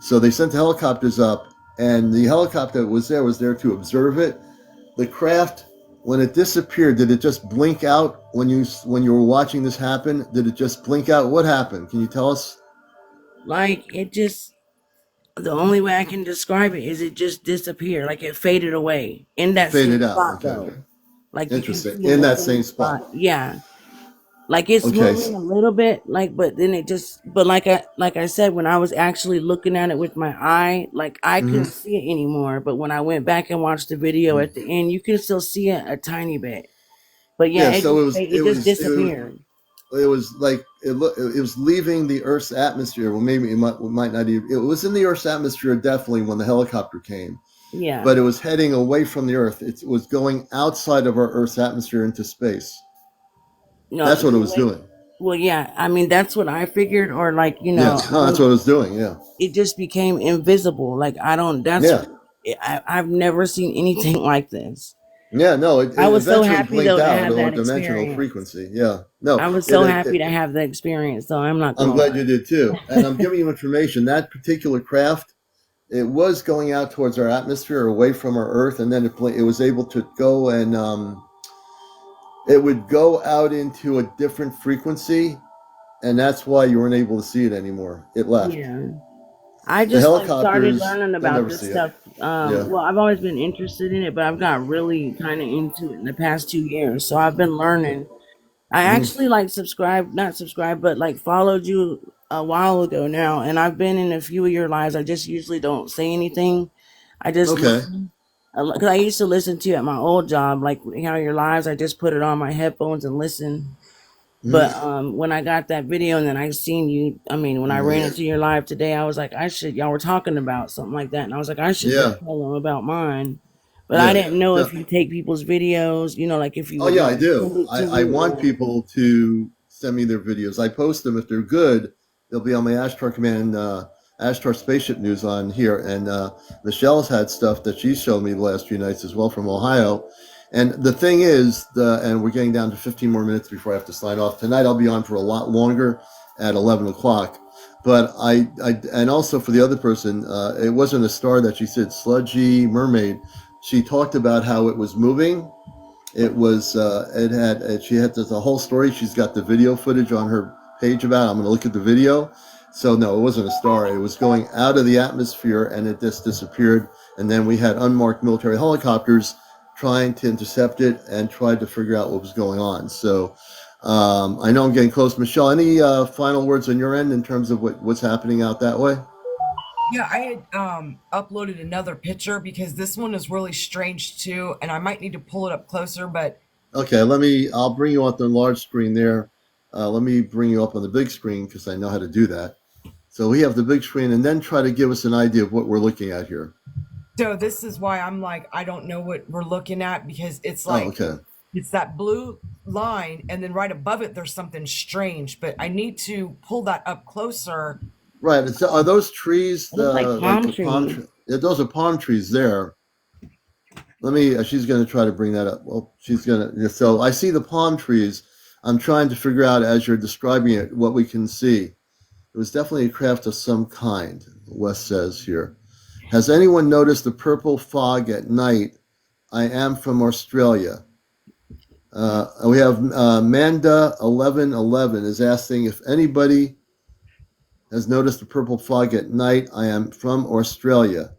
So they sent the helicopters up, and the helicopter that was there to observe it. The craft, when it disappeared, did it just blink out when you were watching this happen? Did it just blink out? What happened? Can you tell us? Like it just the only way I can describe it is it just disappeared, like it faded away in that same Faded out. spot Okay. though. Like you can Interesting. see in In the that same same spot. spot. Yeah. Like it's Okay. moving a little bit, like but then it just but like I said, when I was actually looking at it with my eye, like I couldn't Mm-hmm. see it anymore. But when I went back and watched the video at the end, you can still see it a tiny bit. But yeah, Yeah. So it just disappeared. it was like it was leaving the Earth's atmosphere. Well, maybe it might not even. It was in the Earth's atmosphere definitely when the helicopter came, Yeah. but it was heading away from the Earth. It was going outside of our Earth's atmosphere into space. No, That's what it the was way doing. well, yeah, I mean that's what I figured, or like, Yeah. No, that's what it was doing. Yeah. it just became invisible. Like I don't that's Yeah. I've never seen anything like this. Yeah. No, it, I it was so eventually happy blinked though to out at have a that dimensional experience. frequency. Yeah. No, I was it, so it, happy it to have the experience, so I'm not I'm gonna glad lie. you did too. And I'm giving you information. That particular craft, it was going out towards our atmosphere, away from our Earth, and then it was able to go and it would go out into a different frequency, and that's why you weren't able to see it anymore. It left. Yeah. I The just like started helicopters, learning you'll about never this see it. stuff. Yeah. Well, I've always been interested in it, but I've got really kind of into it in the past 2 years. So I've been learning. I Hmm. actually like subscribe, not subscribe, but like followed you a while ago now, and I've been in a few of your lives. I just usually don't say anything. I just Okay. listen. Because I used to listen to you at my old job, like how your lives. I just put it on my headphones and listen. But Hmm. when I got that video and then I seen you, I mean, when I ran Yeah. into your live today, I was like, I should. Y'all were talking about something like that, and I was like, I should go Yeah. tell them about mine. But I Yeah. didn't know Yeah. if you take people's videos, like if you Oh would yeah, I like do. send it to I me want or people to send me their videos. I post them if they're good. They'll be on my Ashtar Command, Ashtar Spaceship News on here. And Michelle's had stuff that she showed me the last few nights as well from Ohio. And the thing is, and we're getting down to 15 more minutes before I have to sign off. Tonight I'll be on for a lot longer at 11 o'clock. But and also for the other person, it wasn't a star that she said, sludgy mermaid. She talked about how it was moving. It was she had the whole story. She's got the video footage on her page about it. I'm going to look at the video. So no, it wasn't a star. It was going out of the atmosphere and it just disappeared. And then we had unmarked military helicopters trying to intercept it and tried to figure out what was going on. So I know I'm getting close. Michelle, any final words on your end in terms of what's happening out that way? Yeah, I had uploaded another picture because this one is really strange too, and I might need to pull it up closer, but Okay, I'll bring you up on the large screen there. Let me bring you up on the big screen because I know how to do that. So we have the big screen, and then try to give us an idea of what we're looking at here. so this is why I'm like, I don't know what we're looking at because it's Oh, like okay. it's that blue line, and then right above it there's something strange, but I need to pull that up closer. Right. Are those trees it looks like like palm the palm trees. tree? Yeah, those are palm trees there. Let me. She's going to try to bring that up. Well, she's going to. So I see the palm trees. I'm trying to figure out as you're describing it what we can see. It was definitely a craft of some kind. Wes says here. Has anyone noticed the purple fog at night? I am from Australia. We have Manda1111 is asking if anybody has noticed the purple fog at night. I am from Australia.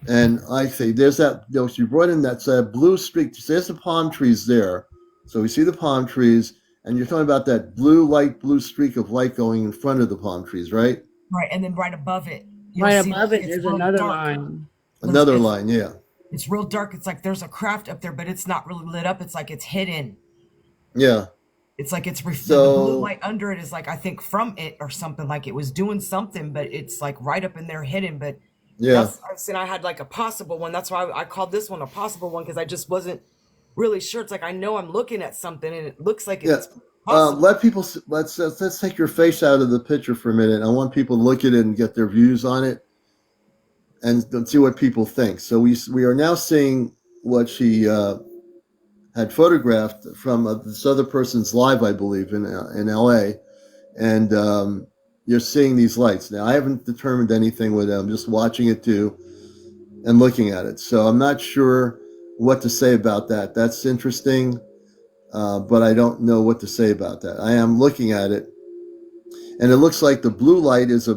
And I say, there's that, you brought in that blue streak. There's the palm trees there. So we see the palm trees, and you're talking about that light blue streak of light going in front of the palm trees, right? Right, and then right above it, you'll Right see like above it, it's there's real another dark. line. Another line, yeah. It's real dark. It's like there's a craft up there, but it's not really lit up. It's like it's hidden. Yeah. It's like the blue So, light under it is like I think from it or something. Like it was doing something, but it's like right up in there hidden. But yeah. that's I said I had like a possible one. That's why I called this one a possible one because I just wasn't really sure. It's like I know I'm looking at something and it looks like Yeah. it's possible. Let people, let's take your face out of the picture for a minute. I want people to look at it and get their views on it and see what people think. So we are now seeing what she had photographed from this other person's live, I believe, in L.A. And you're seeing these lights. Now, I haven't determined anything with it. I'm just watching it too and looking at it. So I'm not sure what to say about that. That's interesting, but I don't know what to say about that. I am looking at it, and it looks like the blue light is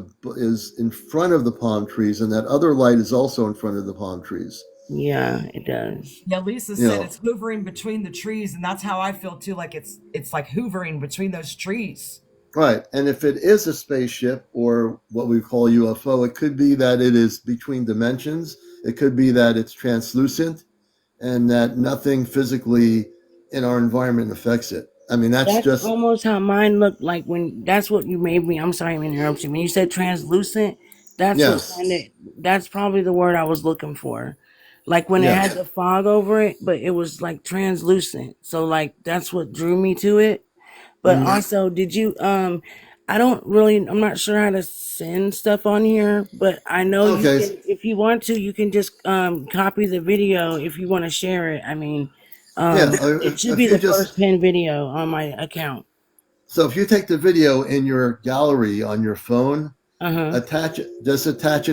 in front of the palm trees, and that other light is also in front of the palm trees. Yeah, it does. Yeah, Lisa You said know, it's hoovering between the trees, and that's how I feel too. Like it's like hoovering between those trees. right. And if it is a spaceship or what we call UFO, it could be that it is between dimensions. It could be that it's translucent and that nothing physically in our environment affects it. I mean, that's That's just, almost how mine looked like when that's what you made me. I'm sorry to interrupt you. When you said translucent, that's what yes. kind of that's probably the word I was looking for. Like when it Yeah. had the fog over it, but it was like translucent. So like that's what drew me to it. But Hmm. also, did you I don't really I'm not sure how to send stuff on here, but I know you Okay. can if you want to, you can just copy the video if you want to share it. I mean, Yeah. it should If be you the just, first pin video on my account. so if you take the video in your gallery on your phone, Uh-huh. attach it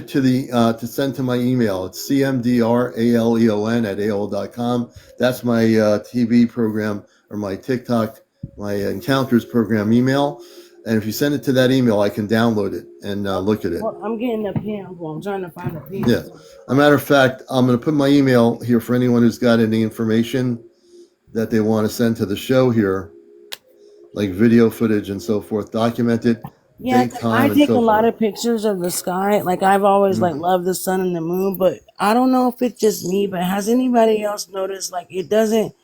to the to send to my email. It's CmdrAleon at AOL.com. That's my TV program or my TikTok, my encounters program email. And if you send it to that email, I can download it and look at it. Well, I'm getting a pen. Well, I'm trying to find a pen. Yeah. A matter of fact, I'm going to put my email here for anyone who's got any information that they want to send to the show here, like video footage and so forth, documented, Yeah, date, 'cause I time, and take a so lot forth. of pictures of the sky. Like I've always like Mhm. loved the sun and the moon, but I don't know if it's just me, but has anybody else noticed like it doesn't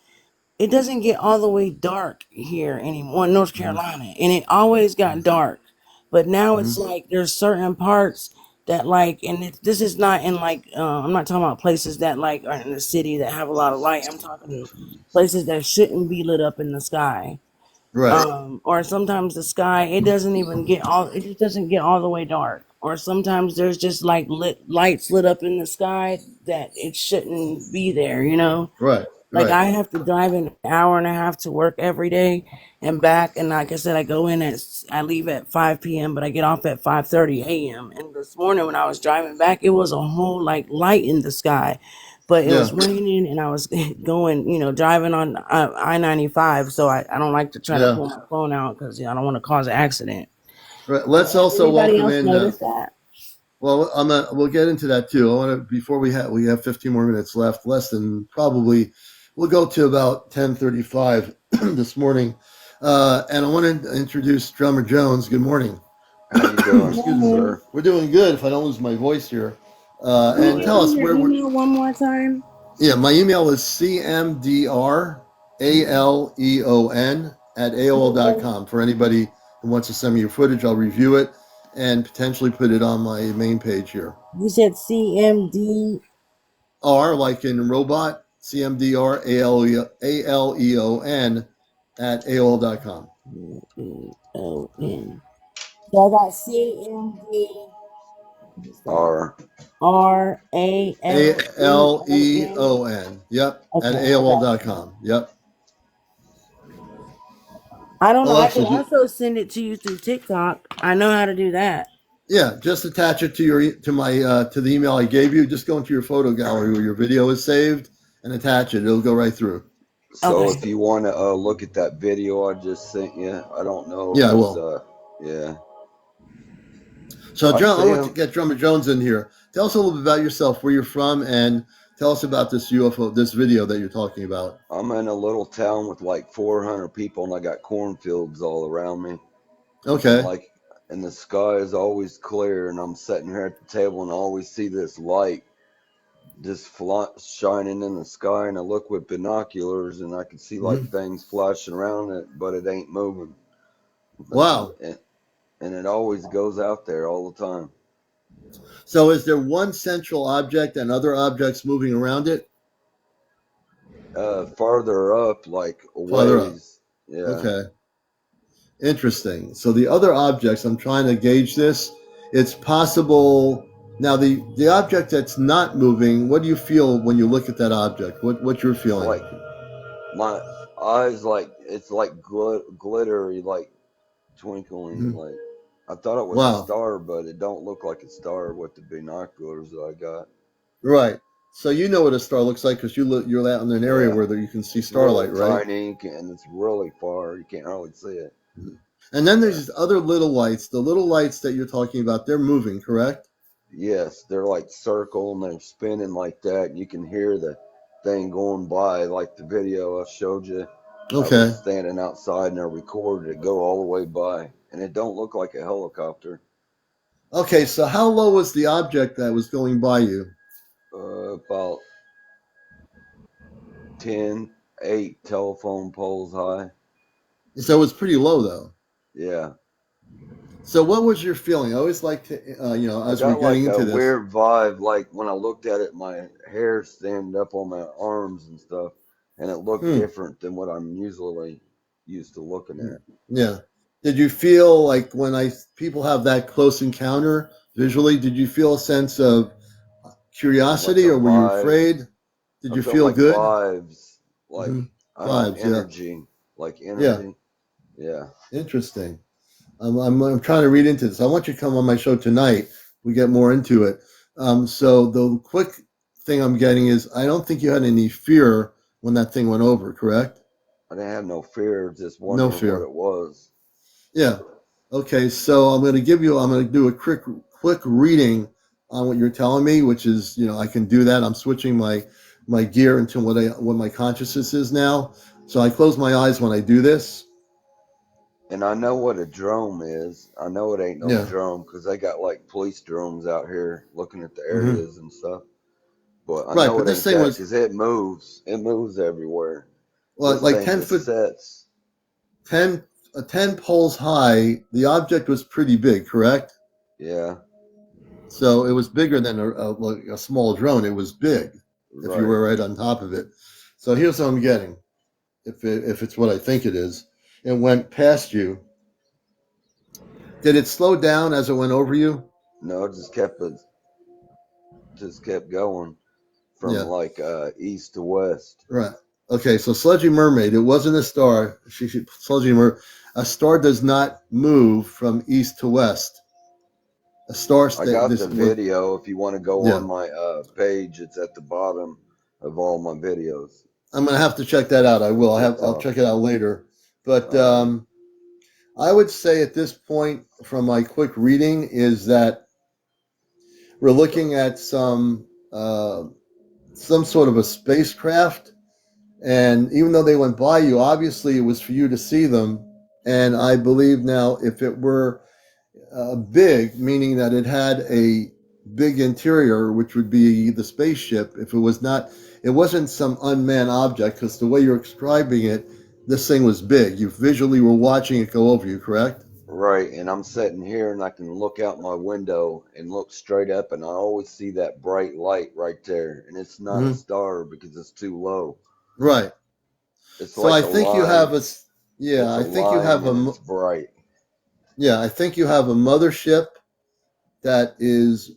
get all the way dark here anymore in North Mhm. Carolina, and it always got dark. But now Mhm. it's like there's certain parts that like, and this is not in like I'm not talking about places that like are in the city that have a lot of light. I'm talking places that shouldn't be lit up in the sky. Right. Or sometimes the sky it just doesn't get all the way dark. Or sometimes there's just like lights lit up in the sky that it shouldn't be there, you know? Right. Like Right. I have to drive an hour and a half to work every day and back, and like I said, I leave at 5 p.m., but I get off at 5:30 a.m. And this morning when I was driving back, it was a whole like light in the sky, but it was Yeah. raining, and I was going, driving on I-95, so I don't like to try to Yeah. pull my phone out because I don't want to cause an accident. Right. But Let's has also anybody welcome else in. noticed that? Well, we'll get into that too. I want to before we have 15 more minutes left, less than probably. We'll go to about 10:35 this morning, and I want to introduce Drummer Jones. Good morning. How you Good doing, Excuse me. sir? morning. We're doing good. If I don't lose my voice here, Can you and give tell me us your where we're. email one more time? Yeah, my email is CmdrAleon at AOL.com. For anybody who wants to send me your footage, I'll review it and potentially put it on my main page here. You said CMD. R, like in robot, CmdrAleon at AOL.com. CMDRALEON. So I got CMD. What is that? Or RALEON. ALEON. Yep, at Okay, I got you. AOL.com. Yep. I don't I'll know. I can also also send it to you through TikTok. I know how to do that. yeah, just attach it to to the email I gave you. Just go into your photo gallery where your video is saved and attach it. It'll go right through. so Okay. if you want to look at that video I just sent you, I don't know Yeah, if I it's will. yeah. So, I John, I see want to them. get Drummer Jones in here. Tell us a little bit about yourself, where you're from, and tell us about this UFO, this video that you're talking about. I'm in a little town with like 400 people, and I got cornfields all around me, and Okay. like, and the sky is always clear, and I'm sitting here at the table, and I always see this light just shining in the sky, and I look with binoculars, and I can see like Mhm. things flashing around it, but it ain't moving. Wow. And it always goes out there all the time. So, is there one central object and other objects moving around it? Farther up, like a Farther up. ways. Yeah. Okay. Interesting. So, the other objects, I'm trying to gauge this. It's possible. Now, the object that's not moving, what do you feel when you look at that object? What you're feeling? Like my eyes, like it's like glittery, like twinkling. Mhm. Like I thought it was a Wow. star, but it don't look like a star with the binoculars that I got. Right. So you know what a star looks like because you're out in an area Yeah. where you can see It's really starlight, right? tiny and it's really far. You can't hardly see it. Mhm. And then there's Yeah. these other little lights. The little lights that you're talking about, they're moving, correct? Yes, they're like circle and they're spinning like that. And you can hear the thing going by, like the video I showed you. I was Okay. standing outside and I recorded it go all the way by, and it don't look like a helicopter. Okay, so how low was the object that was going by you? About 10, 8 telephone poles high. So it was pretty low, though. Yeah, So what was your feeling? I always like to, I as we're got getting like a into this. weird vibe. Like when I looked at it, my hair standing up on my arms and stuff, and it looked Hmm. different than what I'm usually used to looking at. Yeah. Did you feel like when people have that close encounter visually, did you feel a sense of Like curiosity a or were you vibe. afraid? Did I you felt feel like good? vibes, like Hmm. I don't know, Vibes, yeah. energy, like Yeah. energy. Yeah, Interesting. I'm trying to read into this. I want you to come on my show tonight. We get more into it. So the quick thing I'm getting is I don't think you had any fear when that thing went over, correct? I didn't have no fear, just No wondering what fear. it was. Yeah. Okay. So I'm going to do a quick reading on what you're telling me, which is, I can do that. I'm switching my gear into what my consciousness is now. So I close my eyes when I do this. And I know what a drone is. I know it ain't no Yeah. drone because they got like police drones out here looking at the Hmm. areas and stuff. But I Right. know But it this ain't thing that was because it moves. It moves everywhere. This like thing 10 just foot sets. 10 10 poles high. The object was pretty big, correct? Yeah, So it was bigger than like a small drone. It was big if you right. were right on top of it. So here's what I'm getting. If it's what I think it is, it went past you. Did it slow down as it went over you? No, it just kept going from Yeah, like east to west. right. Okay, so Sludgy Mermaid, it wasn't a star. Sludgy Mermaid. A star does not move from east to west. A star I got this the was video. If you want to go yeah. on my page, it's at the bottom of all my videos. I'm gonna have to check that out. I will. It's I'll check it out later. But alrighty. I would say at this point, from my quick reading, is that we're looking at some sort of a spacecraft. And even though they went by you, obviously it was for you to see them. And I believe now, if it were big, meaning that it had a big interior, which would be the spaceship, if it was not, it wasn't some unmanned object, because the way you're describing it, this thing was big. You visually were watching it go over you, correct? Right, and I'm sitting here and I can look out my window and look straight up, and I always see that bright light right there. And it's not a Hmm. star because it's too low. Right. It's So I like a think you have line. yeah, It's a I think you line have and it's bright. yeah, I think you have a mothership that is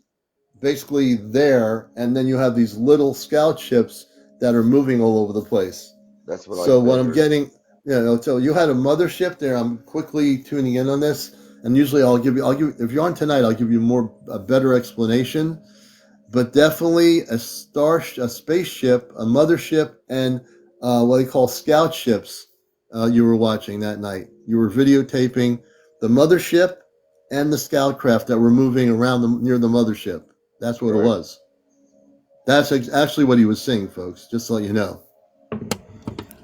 basically there, and then you have these little scout ships that are moving all over the place. That's what I So what I'm figured. getting, so you had a mothership there. I'm quickly tuning in on this, and usually I'll give if you're on tonight, I'll give you a better explanation. But definitely a spaceship, a mothership, and what they call scout ships. You were watching that night. You were videotaping the mothership and the scout craft that were moving around near the mothership. That's what it Right. was. That's actually what he was saying, folks, just to let you know.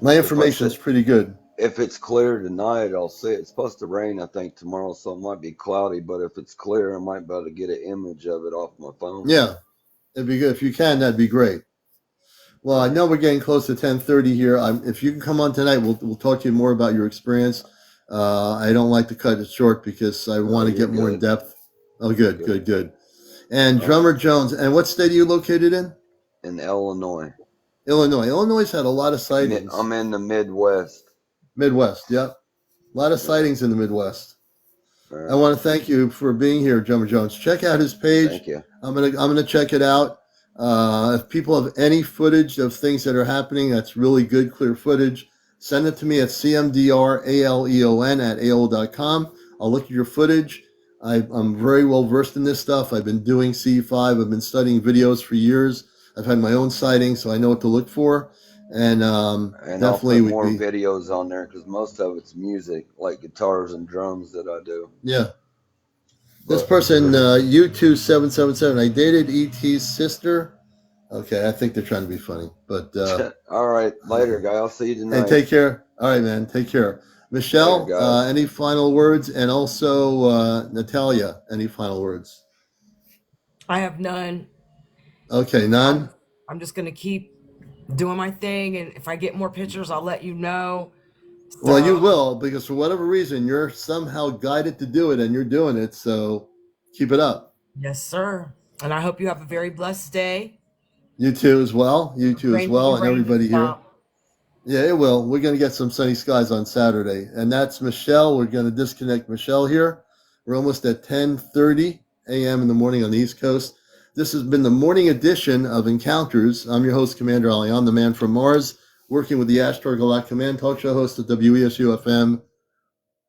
My information is pretty good. If it's clear tonight, I'll see it. It's supposed to rain, I think, tomorrow, so it might be cloudy. But if it's clear, I might be able to get an image of it off my phone. Yeah, it'd be good. If you can, that'd be great. Well, I know we're getting close to 10:30 here. If you can come on tonight, we'll talk to you more about your experience. I don't like to cut it short because I want to get more in depth. Oh, good. And Drummer Jones, and what state are you located in? In Illinois. Illinois had a lot of sightings. I'm in the Midwest. Midwest, yep. A lot of sightings in the Midwest. Right. I want to thank you for being here, Drummer Jones. Check out his page. Thank you. I'm gonna check it out. If people have any footage of things that are happening, that's really good, clear footage, send it to me at CmdrAleon at AOL.com. I'll look at your footage. I'm very well versed in this stuff. I've been doing C5. I've been studying videos for years. I've had my own sightings, so I know what to look for. And definitely I'll put more videos on there because most of it's music, like guitars and drums that I do. Yeah. This person, U2777, I dated E.T.'s sister. Okay, I think they're trying to be funny, but all right, later, guy. I'll see you tonight. And take care. All right, man. Take care. Michelle, later, any final words? And also Natalia, any final words? I have none. Okay, none. I'm just gonna keep doing my thing, and if I get more pictures, I'll let you know. So, well, you will, because for whatever reason, you're somehow guided to do it, and you're doing it. So keep it up. Yes, sir. And I hope you have a very blessed day. You too, as well. You too, as well, and everybody here. Yeah, it will. We're going to get some sunny skies on Saturday, and that's Michelle. We're going to disconnect Michelle here. We're almost at 10:30 a.m. in the morning on the East Coast. This has been the morning edition of Encounters. I'm your host, CmdrAleon, the man from Mars, working with the Ashtar Galactic Command talk show host at WESU FM.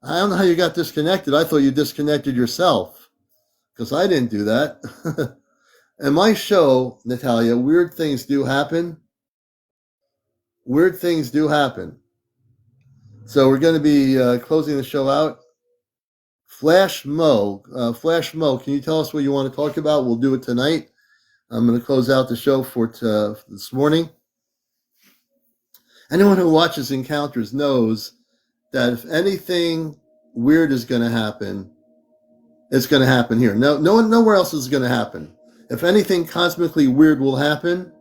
I don't know how you got disconnected. I thought you disconnected yourself, because I didn't do that. And my show, Natalia, weird things do happen. Weird things do happen. So we're going to be closing the show out. Flash Mo, can you tell us what you want to talk about? We'll do it tonight. I'm going to close out the show for this morning. Anyone who watches Encounters knows that if anything weird is going to happen, it's going to happen here. Nowhere else is going to happen. If anything cosmically weird will happen,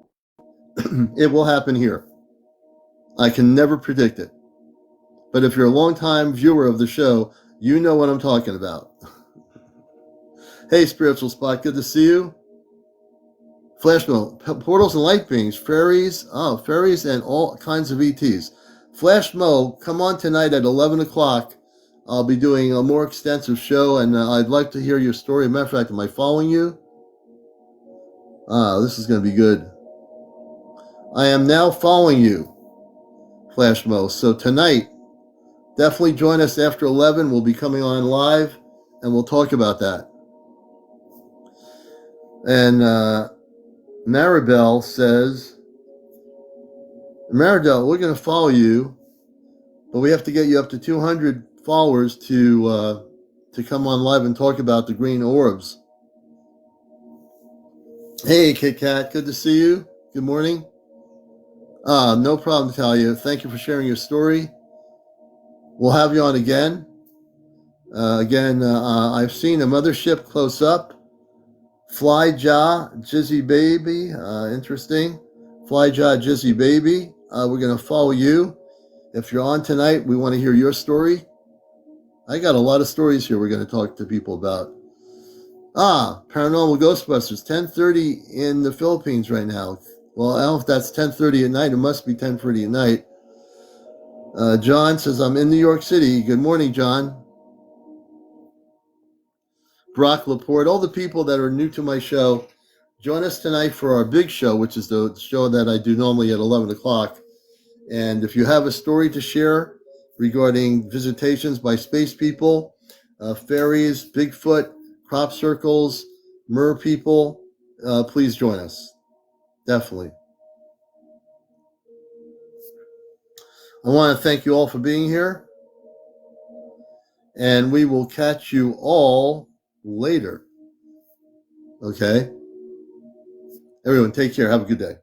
it will happen here. I can never predict it. But if you're a long-time viewer of the show, you know what I'm talking about. Hey, Spiritual Spot, good to see you. Flashmo, portals and light beings, fairies and all kinds of ETs. Flashmo, come on tonight at 11 o'clock. I'll be doing a more extensive show, and I'd like to hear your story. Matter of fact, am I following you? This is going to be good. I am now following you, Flashmo. So tonight, definitely join us after 11. We'll be coming on live, and we'll talk about that. And Maribel says, Maribel, we're going to follow you, but we have to get you up to 200 followers to come on live and talk about the green orbs. Hey, Kit Kat, good to see you. Good morning. No problem, Talia. Thank you for sharing your story. We'll have you on again. I've seen a mothership close up. Fly Jaw, Jizzy Baby, interesting. Fly Jaw, Jizzy Baby, we're going to follow you. If you're on tonight, we want to hear your story. I got a lot of stories here we're going to talk to people about. Paranormal Ghostbusters, 10:30 in the Philippines right now. Well, I don't know if that's 10:30 at night. It must be 10:30 at night. John says, I'm in New York City. Good morning, John. Brock Laporte, all the people that are new to my show, join us tonight for our big show, which is the show that I do normally at 11 o'clock. And if you have a story to share regarding visitations by space people, fairies, Bigfoot, crop circles, mer people, please join us. Definitely. I want to thank you all for being here. And we will catch you all later. Okay? Everyone, take care. Have a good day.